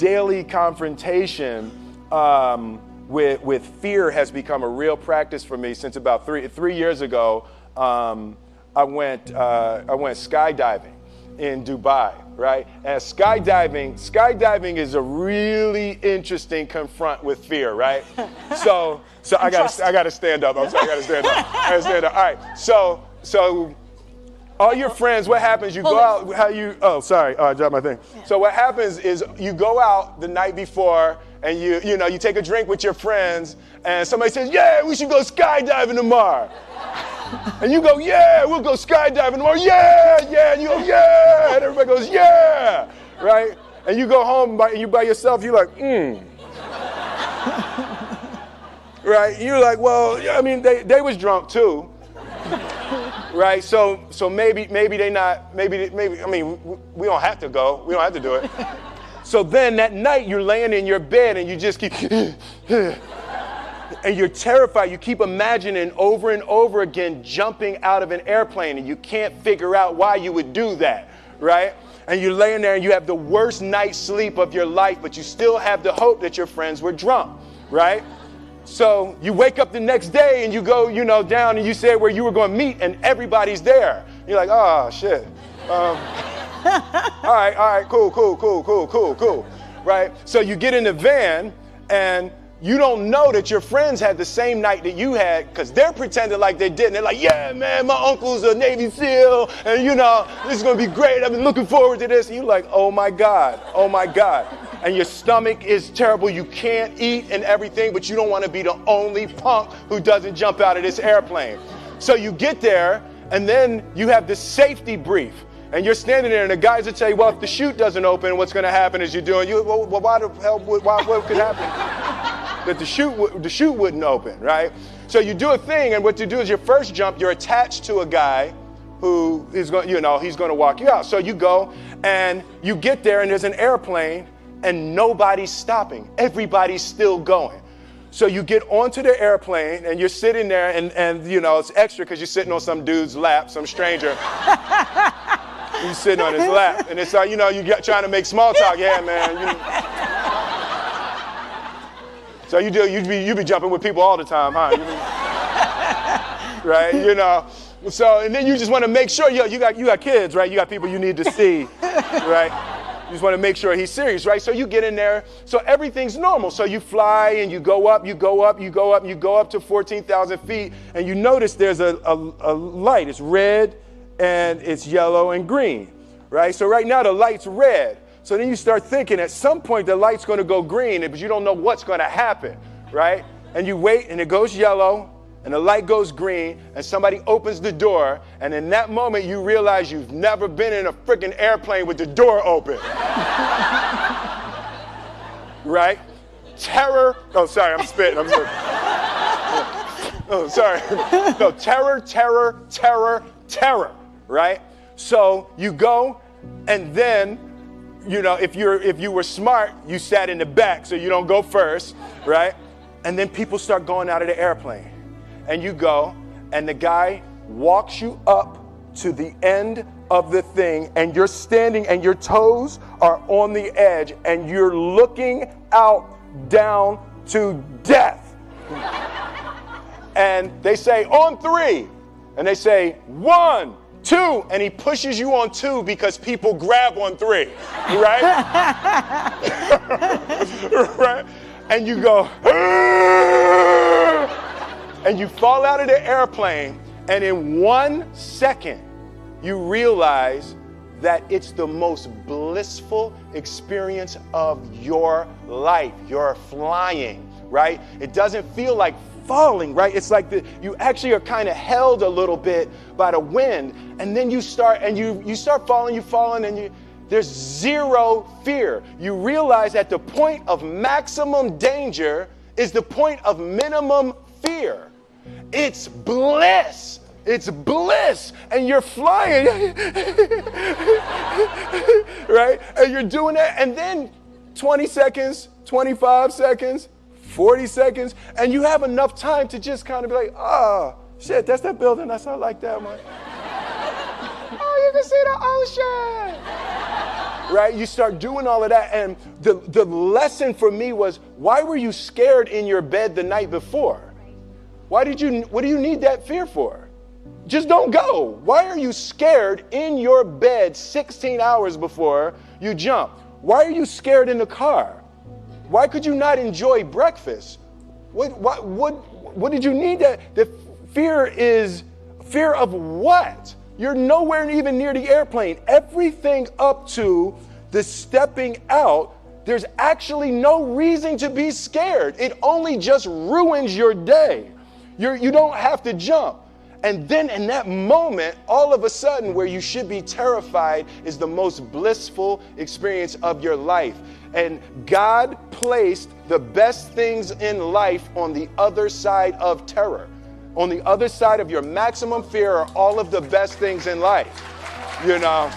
daily confrontation with fear has become a real practice for me since about three years ago. I went skydiving in Dubai, right? And skydiving is a really interesting confront with fear, right? So I gotta stand up. I'm sorry, I gotta stand up. All right. So all your friends, what happens? You go out. I dropped my thing. So what happens is you go out the night before and you take a drink with your friends, and somebody says, "Yeah, we should go skydiving tomorrow." And you go, "Yeah, we'll go skydiving tomorrow." Yeah. And you go, "Yeah." And everybody goes, "Yeah." Right? And you go home and you by yourself, you're like, Right? You're like, well, I mean, they was drunk too. Right? So maybe they not, maybe, I mean, we don't have to go. We don't have to do it. So then that night you're laying in your bed and you just keep, and you're terrified. You keep imagining over and over again jumping out of an airplane, and you can't figure out why you would do that, right? And you're laying there and you have the worst night's sleep of your life, but you still have the hope that your friends were drunk, right? So you wake up the next day and you go, down and you say where you were going to meet and everybody's there. You're like, oh, shit. All right, cool. Right? So you get in the van and you don't know that your friends had the same night that you had because they're pretending like they didn't. They're like, yeah, man, my uncle's a Navy SEAL and, this is going to be great. I've been looking forward to this. And you're like, oh, my God. And your stomach is terrible. You can't eat and everything, but you don't want to be the only punk who doesn't jump out of this airplane. So you get there and then you have this safety brief. And you're standing there, and the guys will tell you, well, if the chute doesn't open, what's going to happen is you're doing, well, why the hell, what could happen? That the chute wouldn't open, right? So you do a thing, and what you do is your first jump, you're attached to a guy who is going, he's going to walk you out. So you go, and you get there, and there's an airplane, and nobody's stopping. Everybody's still going. So you get onto the airplane, and you're sitting there, and it's extra because you're sitting on some dude's lap, some stranger. You're sitting on his lap, and it's like, you're trying to make small talk. Yeah, man. So you be jumping with people all the time, huh? Right? So, and then you just want to make sure, you got kids, right? You got people you need to see, right? You just want to make sure he's serious, right? So you get in there, so everything's normal. So you fly and you go up to 14,000 feet, and you notice there's a light. It's red, and it's yellow and green, right? So right now the light's red. So then you start thinking at some point the light's going to go green, but you don't know what's going to happen, right? And you wait and it goes yellow and the light goes green and somebody opens the door, and in that moment you realize you've never been in a freaking airplane with the door open. Right? Terror. Oh, sorry, I'm spitting. Oh, sorry. No, terror. Right? So you go, and then, if you were smart, you sat in the back so you don't go first, right? And then people start going out of the airplane. And you go, and the guy walks you up to the end of the thing, and you're standing and your toes are on the edge, and you're looking out down to death. And they say, on 3. And they say, 1, 2, and he pushes you on 2 because people grab on 3, right? Right? And you go, and you fall out of the airplane, and in 1 second, you realize that it's the most blissful experience of your life. You're flying, right? It doesn't feel like falling, right? It's like you actually are kind of held a little bit by the wind, and then you start falling, and there's zero fear. You realize that the point of maximum danger is the point of minimum fear. It's bliss. It's bliss, and you're flying, right? And you're doing that, and then 20 seconds, 25 seconds, 40 seconds, and you have enough time to just kind of be like, oh, shit, that's that building. I like that one. Oh, you can see the ocean. right? You start doing all of that. And the lesson for me was, why were you scared in your bed the night before? What do you need that fear for? Just don't go. Why are you scared in your bed 16 hours before you jump? Why are you scared in the car? Why could you not enjoy breakfast? What did you need that? The fear is fear of what? You're nowhere even near the airplane. Everything up to the stepping out, there's actually no reason to be scared. It only just ruins your day. You don't have to jump. And then in that moment, all of a sudden, where you should be terrified is the most blissful experience of your life. And God placed the best things in life on the other side of terror. On the other side of your maximum fear are all of the best things in life, you know.